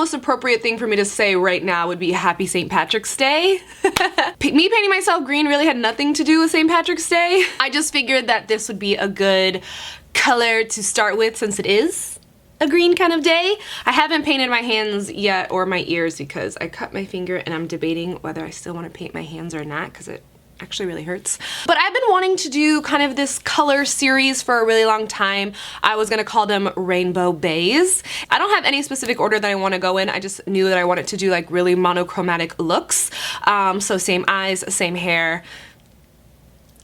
most appropriate thing for me to say right now would be Happy St. Patrick's Day. Me painting myself green really had nothing to do with St. Patrick's Day. I just figured that this would be a good color to start with since it is a green kind of day. I haven't painted my hands yet or my ears because I cut my finger and I'm debating whether I still want to paint my hands or not because it actually really hurts. But I've been wanting to do kind of this color series for a really long time. I was gonna call them RainbowBaes. I don't have any specific order that I want to go in. I just knew that I wanted to do like really monochromatic looks. So same eyes, same hair.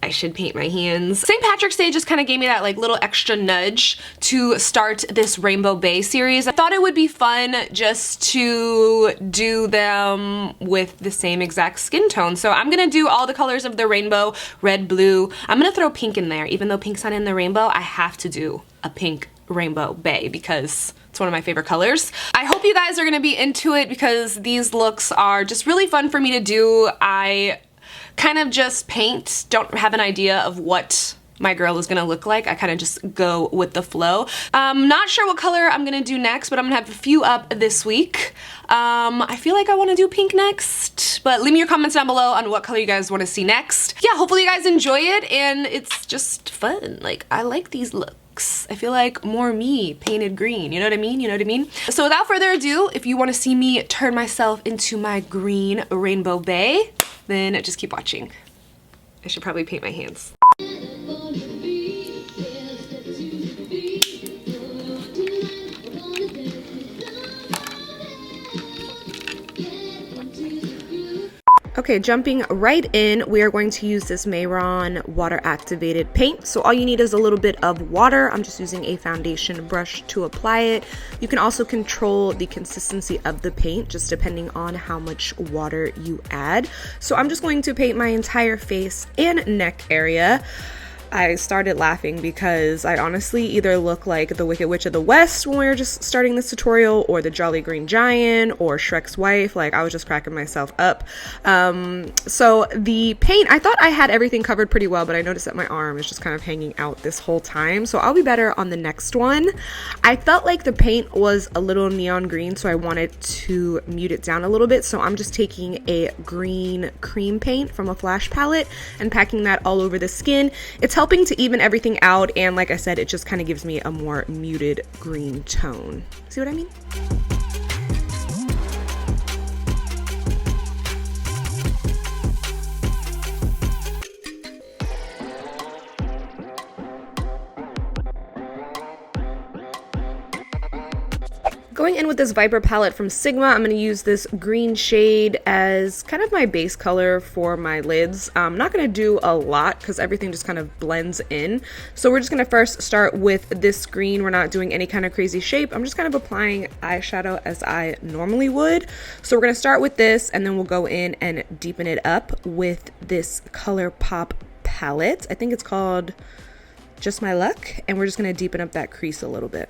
I should paint my hands. St. Patrick's Day just kind of gave me that like little extra nudge to start this RainbowBaes series. I thought it would be fun just to do them with the same exact skin tone. So I'm gonna do all the colors of the rainbow, red, blue. I'm gonna throw pink in there. Even though pink's not in the rainbow, I have to do a pink RainbowBae because it's one of my favorite colors. I hope you guys are gonna be into it because these looks are just really fun for me to do. I kind of just paint, don't have an idea of what my girl is gonna look like. I kind of just go with the flow. Not sure what color I'm gonna do next, but I'm gonna have a few up this week. I feel like I want to do pink next, but leave me your comments down below on what color you guys want to see next. Yeah, hopefully you guys enjoy it and it's just fun. Like, I like these looks. I feel like more me painted green, you know what I mean? You know what I mean? So without further ado, if you want to see me turn myself into my green RainbowBae, then just keep watching. I should probably paint my hands. Okay, jumping right in, we are going to use this Mehron water activated paint. So all you need is a little bit of water. I'm just using a foundation brush to apply it. You can also control the consistency of the paint just depending on how much water you add. So I'm just going to paint my entire face and neck area. I started laughing because I honestly either look like the Wicked Witch of the West when we were just starting this tutorial, or the Jolly Green Giant, or Shrek's wife. Like, I was just cracking myself up. So the paint, I thought I had everything covered pretty well, but I noticed that my arm is just kind of hanging out this whole time. So I'll be better on the next one. I felt like the paint was a little neon green, so I wanted to mute it down a little bit. So I'm just taking a green cream paint from a Flash palette and packing that all over the skin. It's helping to even everything out, and like I said, it just kind of gives me a more muted green tone. See what I mean? Going in with this Viper palette from Sigma, I'm going to use this green shade as kind of my base color for my lids. I'm not going to do a lot because everything just kind of blends in. So we're just going to first start with this green. We're not doing any kind of crazy shape. I'm just kind of applying eyeshadow as I normally would. So we're going to start with this, and then we'll go in and deepen it up with this Colourpop palette. I think it's called Just My Luck, and we're just going to deepen up that crease a little bit.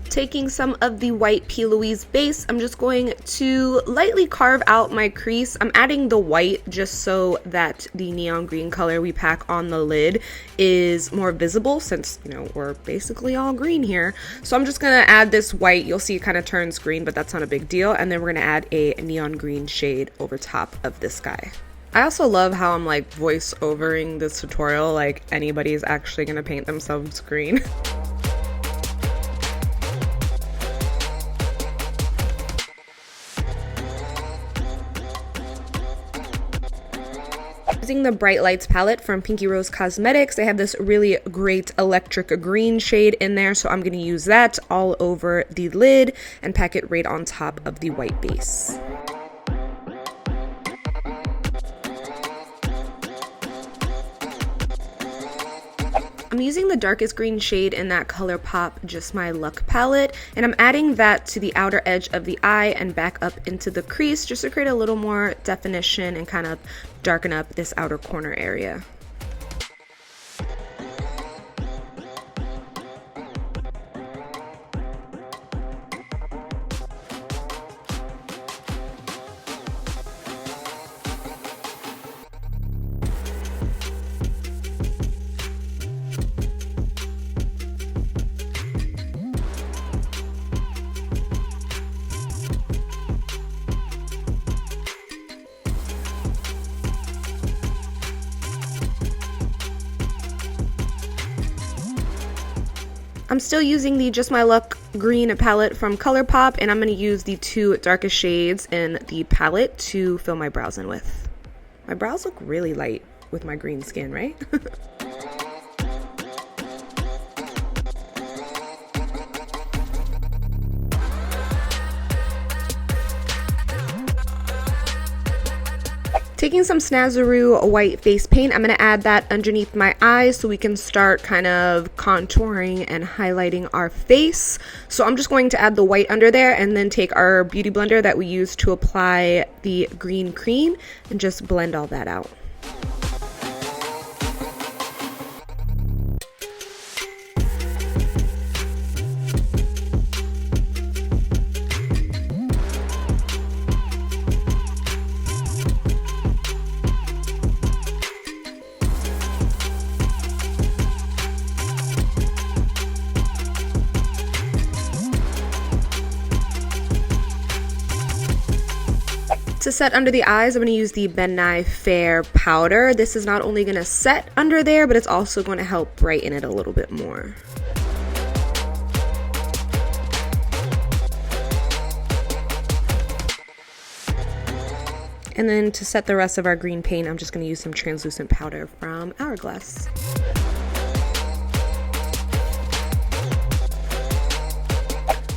Taking some of the white P.Louise base, I'm just going to lightly carve out my crease. I'm adding the white just so that the neon green color we pack on the lid is more visible, since, you know, we're basically all green here. So I'm just gonna add this white. You'll see it kind of turns green, but that's not a big deal. And then we're gonna add a neon green shade over top of this guy. I also love how I'm like voice overing this tutorial like anybody's actually gonna paint themselves green. Using the Bright Lights palette from Pinky Rose Cosmetics, they have this really great electric green shade in there, so I'm going to use that all over the lid and pack it right on top of the white base. I'm using the darkest green shade in that Colourpop Just My Luck palette, and I'm adding that to the outer edge of the eye and back up into the crease just to create a little more definition and kind of darken up this outer corner area. I'm still using the Just My Luck green palette from Colourpop, and I'm going to use the two darkest shades in the palette to fill my brows in with. My brows look really light with my green skin, right? Taking some Snazaroo white face paint, I'm going to add that underneath my eyes so we can start kind of contouring and highlighting our face. So I'm just going to add the white under there and then take our beauty blender that we use to apply the green cream and just blend all that out. To set under the eyes, I'm going to use the Nye Fair Powder. This is not only going to set under there, but it's also going to help brighten it a little bit more. And then to set the rest of our green paint, I'm just going to use some translucent powder from Hourglass.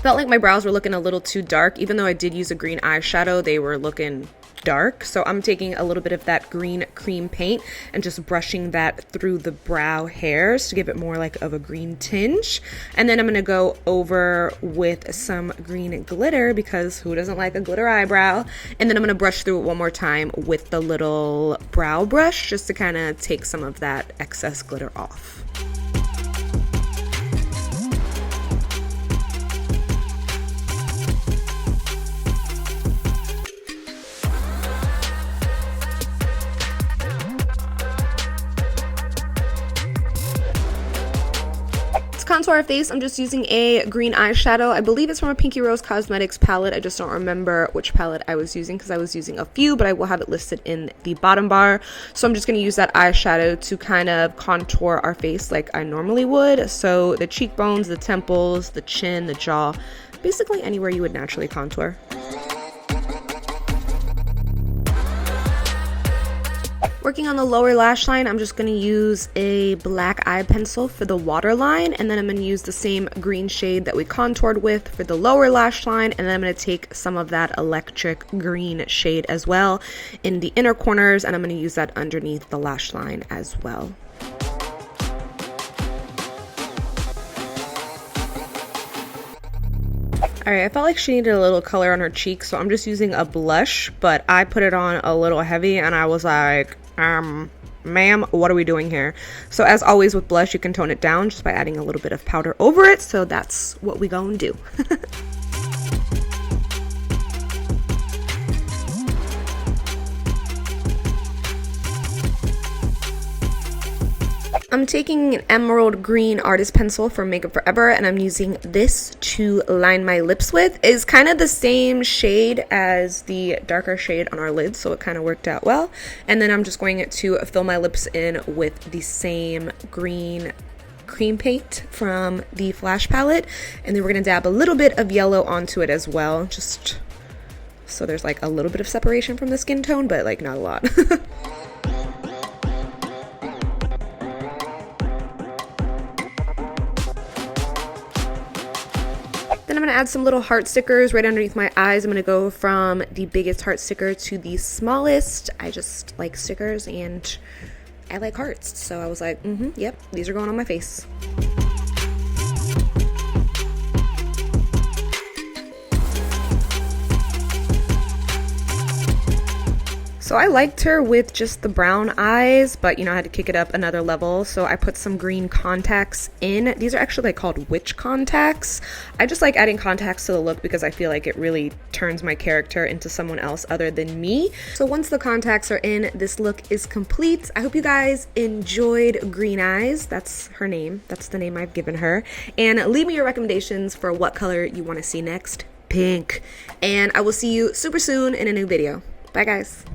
Felt like my brows were looking a little too dark. Even though I did use a green eyeshadow, they were looking dark. So I'm taking a little bit of that green cream paint and just brushing that through the brow hairs to give it more like of a green tinge. And then I'm going to go over with some green glitter, because who doesn't like a glitter eyebrow? And then I'm going to brush through it one more time with the little brow brush just to kind of take some of that excess glitter off. Contour our face, I'm just using a green eyeshadow. I believe it's from a Pinky Rose Cosmetics palette. I just don't remember which palette I was using because I was using a few, but I will have it listed in the bottom bar. So I'm just going to use that eyeshadow to kind of contour our face like I normally would. So the cheekbones, the temples, the chin, the jaw, basically anywhere you would naturally contour. Working on the lower lash line, I'm just going to use a black eye pencil for the waterline, and then I'm going to use the same green shade that we contoured with for the lower lash line, and then I'm going to take some of that electric green shade as well in the inner corners, and I'm going to use that underneath the lash line as well. Alright, I felt like she needed a little color on her cheeks, so I'm just using a blush, but I put it on a little heavy and I was like, ma'am, what are we doing here? So as always with blush, you can tone it down just by adding a little bit of powder over it, so that's what we gonna do. I'm taking an emerald green artist pencil from Makeup Forever, and I'm using this to line my lips with. It's kind of the same shade as the darker shade on our lids, so it kind of worked out well. And then I'm just going to fill my lips in with the same green cream paint from the Flash palette, and then we're going to dab a little bit of yellow onto it as well, just so there's like a little bit of separation from the skin tone, but like not a lot. Then I'm going to add some little heart stickers right underneath my eyes. I'm going to go from the biggest heart sticker to the smallest. I just like stickers and I like hearts. So I was like, yep, these are going on my face. So I liked her with just the brown eyes, but you know, I had to kick it up another level. So I put some green contacts in. These are actually like called witch contacts. I just like adding contacts to the look because I feel like it really turns my character into someone else other than me. So once the contacts are in, this look is complete. I hope you guys enjoyed Green Eyes. That's her name. That's the name I've given her. And leave me your recommendations for what color you want to see next. Pink. And I will see you super soon in a new video. Bye guys.